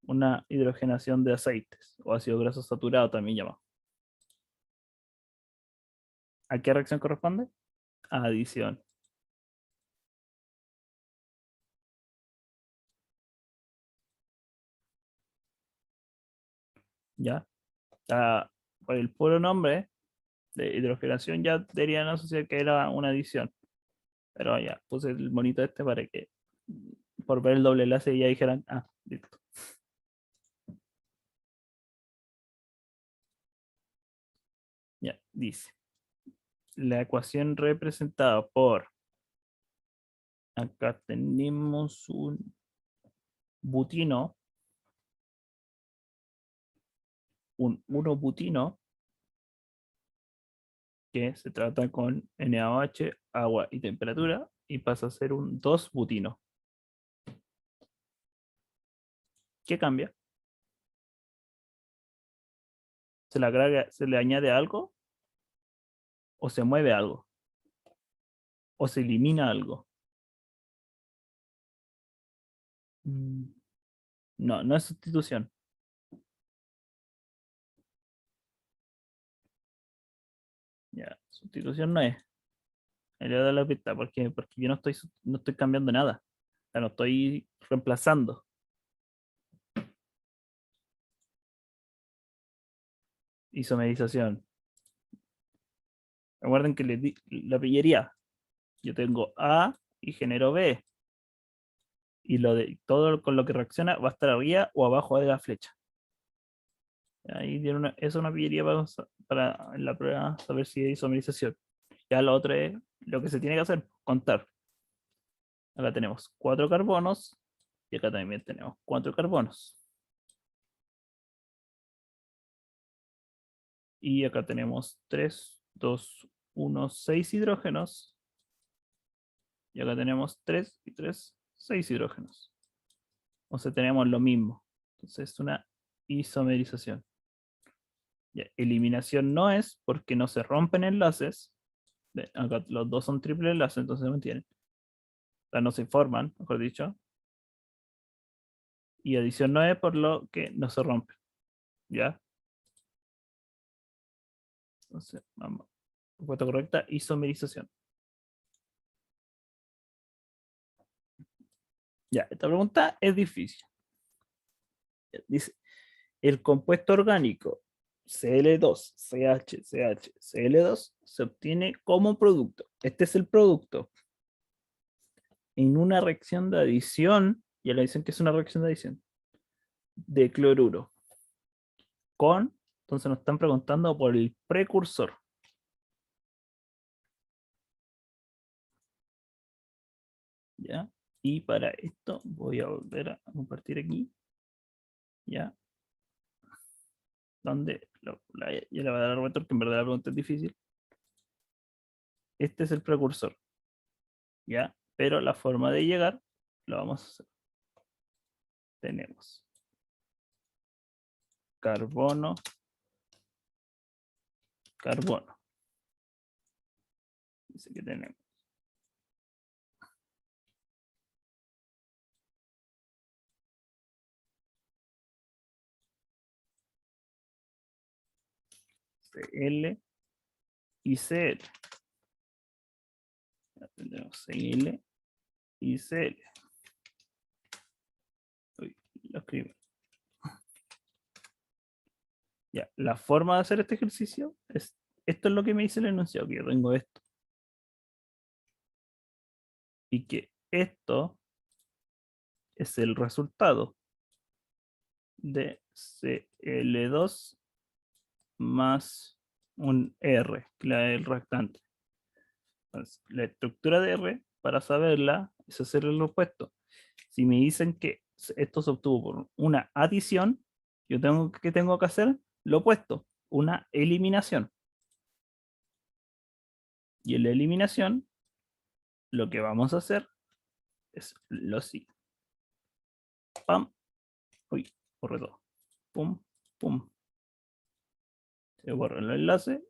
una hidrogenación de aceites o ácido graso saturado también llamado. ¿A qué reacción corresponde? Adición. ¿Ya? Por el puro nombre de hidrogenación ya deberían asociar que era una adición. Pero ya, puse el monito este para que por ver el doble enlace ya dijeran, ah, listo. Ya, dice. La ecuación representada por, acá tenemos un butino, un 1-butino, que se trata con NaOH, agua y temperatura, y pasa a ser un 2-butino. ¿Qué cambia? ¿Se le agrega, se le añade algo? ¿O se mueve algo? ¿O se elimina algo? No, no es sustitución. Ya, sustitución no es. Le voy a dar la pista porque yo no estoy cambiando nada. O sea, no estoy reemplazando. Isomerización. Recuerden que la pillería. Yo tengo A y genero B. Y todo con lo que reacciona va a estar arriba o abajo de la flecha. Ahí es una pillería para en la prueba saber si hay isomerización. Ya lo otro es lo que se tiene que hacer, contar. Acá tenemos 4 carbonos y acá también tenemos 4 carbonos. Y acá tenemos 3, 2, 1, 6 hidrógenos. Y acá tenemos 3 y 3, 6 hidrógenos. O sea, tenemos lo mismo. Entonces es una isomerización. Ya, eliminación no es porque no se rompen enlaces. Acá los dos son triple enlaces, entonces se mantienen. O sea, no se forman, mejor dicho. Y adición no es por lo que no se rompen. ¿Ya? Entonces, vamos. Respuesta correcta, isomerización. Ya, esta pregunta es difícil. Dice, el compuesto orgánico Cl2, CH, CH, Cl2 se obtiene como producto. Este es el producto. En una reacción de adición, ya le dicen que es una reacción de adición, de cloruro con, entonces nos están preguntando por el precursor. ¿Ya? Y para esto voy a volver a compartir aquí. ¿Ya? Donde ya le voy a dar vuelta porque en verdad la pregunta es difícil. Este es el precursor. ¿Ya? Pero la forma de llegar lo vamos a hacer. Tenemos carbono, carbono. Dice que tenemos Cl y Cl. Ya tenemos Cl y Cl. Uy, lo escribo. Ya, la forma de hacer este ejercicio es, esto es lo que me dice el enunciado, que yo tengo esto. Y que esto es el resultado de Cl2 más un R, que es el reactante. Entonces, la estructura de R, para saberla, es hacer el opuesto. Si me dicen que esto se obtuvo por una adición, yo tengo que hacer lo opuesto, una eliminación. Y en la eliminación, lo que vamos a hacer es lo siguiente. Pam, uy, borré todo. Pum, pum. Se borra el enlace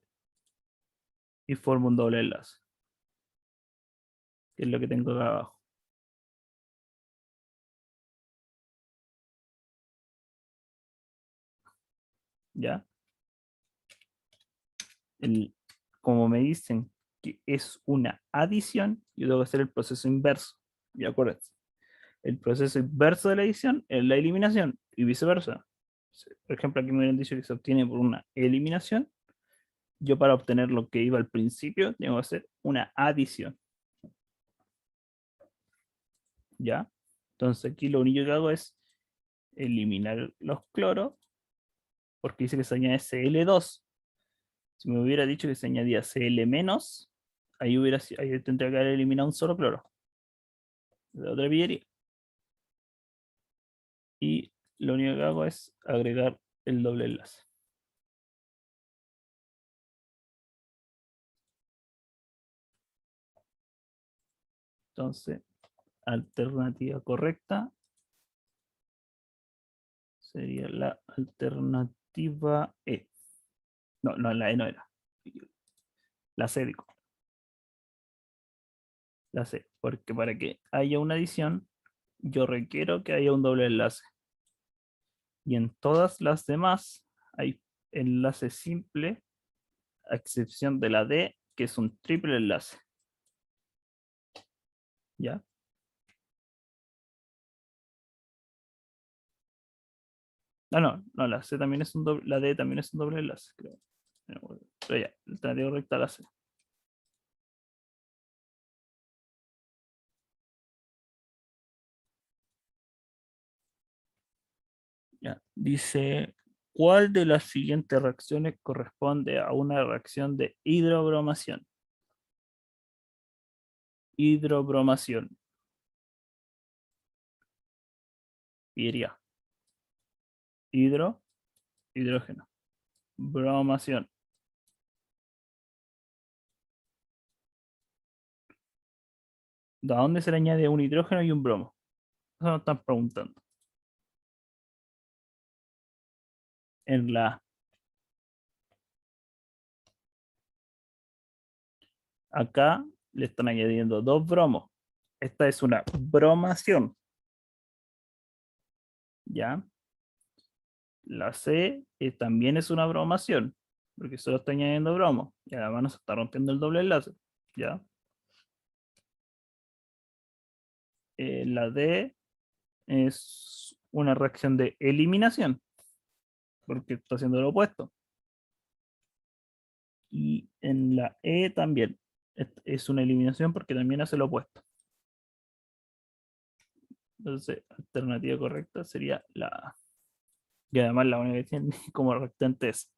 y forma un doble enlace, que es lo que tengo acá abajo. ¿Ya? Como me dicen que es una adición, yo tengo que hacer el proceso inverso. ¿Ya acuérdense? El proceso inverso de la adición es la eliminación y viceversa. Por ejemplo, aquí me hubieran dicho que se obtiene por una eliminación. Yo para obtener lo que iba al principio tengo que hacer una adición. ¿Ya? Entonces aquí lo único que hago es eliminar los cloros porque dice que se añade Cl2. Si me hubiera dicho que se añadía Cl-, ahí tendría que haber eliminado un solo cloro. De otra pillería. Y lo único que hago es agregar el doble enlace. Entonces, alternativa correcta sería la alternativa E. No, no, la E no era. La C, digo. La C. Porque para que haya una adición, yo requiero que haya un doble enlace. Y en todas las demás hay enlace simple, a excepción de la D, que es un triple enlace. ¿Ya? Ah, no, no, la C también es un doble, la D también es un doble enlace, creo. Pero ya, la alternativa correcta la C. Ya, dice, ¿cuál de las siguientes reacciones corresponde a una reacción de hidrobromación? Hidrobromación. Iría. Hidrógeno. Bromación. ¿De dónde se le añade un hidrógeno y un bromo? Eso nos están preguntando. En la Acá le están añadiendo 2 bromos. Esta es una bromación. ¿Ya? La C también es una bromación, porque solo está añadiendo bromo. Y además nos está rompiendo el doble enlace. ¿Ya? La D es una reacción de eliminación, porque está haciendo lo opuesto. Y en la E también es una eliminación porque también hace lo opuesto. Entonces, alternativa correcta sería la A. Y además la única que tiene como reactante es.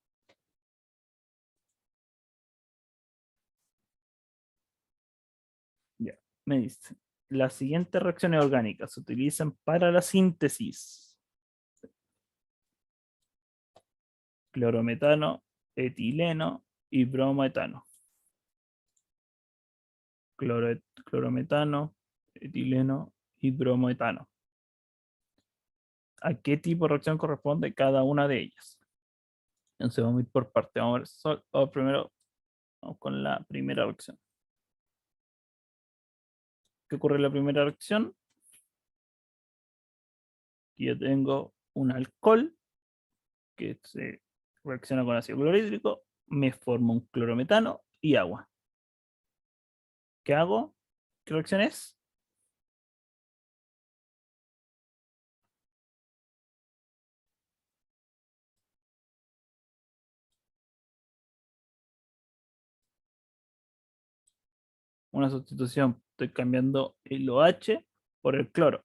Ya, me dice. Las siguientes reacciones orgánicas se utilizan para la síntesis: clorometano, etileno y bromoetano. Clorometano, etileno y bromoetano. ¿A qué tipo de reacción corresponde cada una de ellas? Entonces vamos a ir por parte. Vamos a ver primero, vamos con la primera reacción. ¿Qué ocurre en la primera reacción? Aquí yo tengo un alcohol que se reacciona con ácido clorhídrico, me forma un clorometano y agua. ¿Qué hago? ¿Qué reacción es? Una sustitución. Estoy cambiando el OH por el cloro.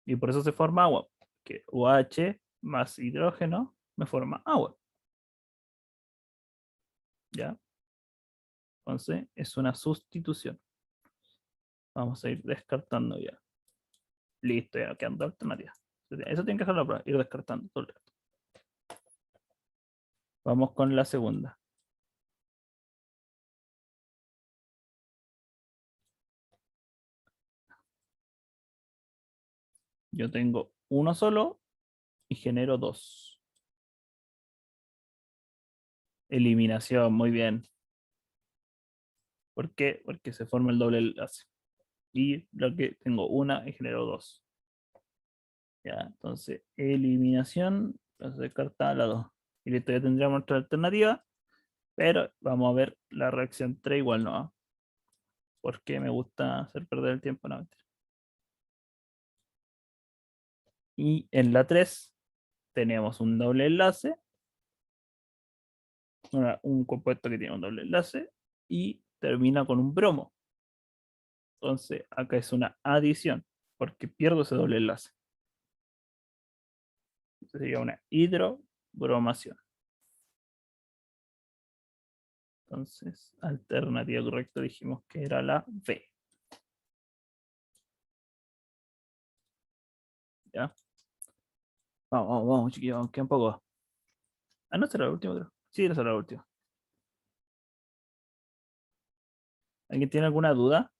Y por eso se forma agua. Que OH más hidrógeno me forma agua. ¿Ya? Entonces es una sustitución. Vamos a ir descartando ya. Listo, ya quedan dos alternativas. Eso tiene que hacer la prueba, ir descartando todo el rato. Vamos con la segunda. Yo tengo uno solo y genero 2. Eliminación, muy bien. ¿Por qué? Porque se forma el doble enlace. Y lo que tengo una y genero 2. Ya, entonces eliminación, entonces descarta la 2. Y listo, ya tendríamos otra alternativa, pero vamos a ver la reacción 3 igual no. Porque me gusta hacer perder el tiempo, no. Y en la 3 tenemos un doble enlace, un compuesto que tiene un doble enlace y termina con un bromo. Entonces acá es una adición, porque pierdo ese doble enlace. Entonces sería una hidrobromación. Entonces, alternativa correcta dijimos que era la B. ¿Ya? Vamos, chiquillos, vamos, queda un poco. Ah, no será la última, creo. Sí, no será la última. ¿Alguien tiene alguna duda?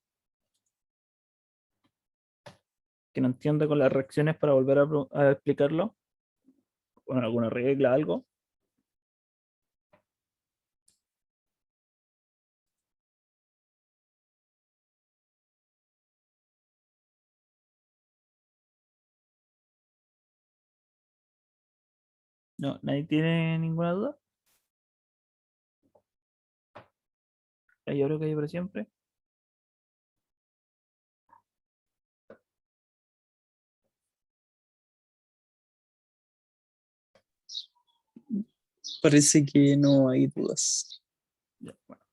¿Que no entienda con las reacciones para volver a explicarlo? ¿Con alguna regla, algo? No, nadie tiene ninguna duda. Yo creo que hay para siempre. Parece que no hay dudas. Ya, bueno.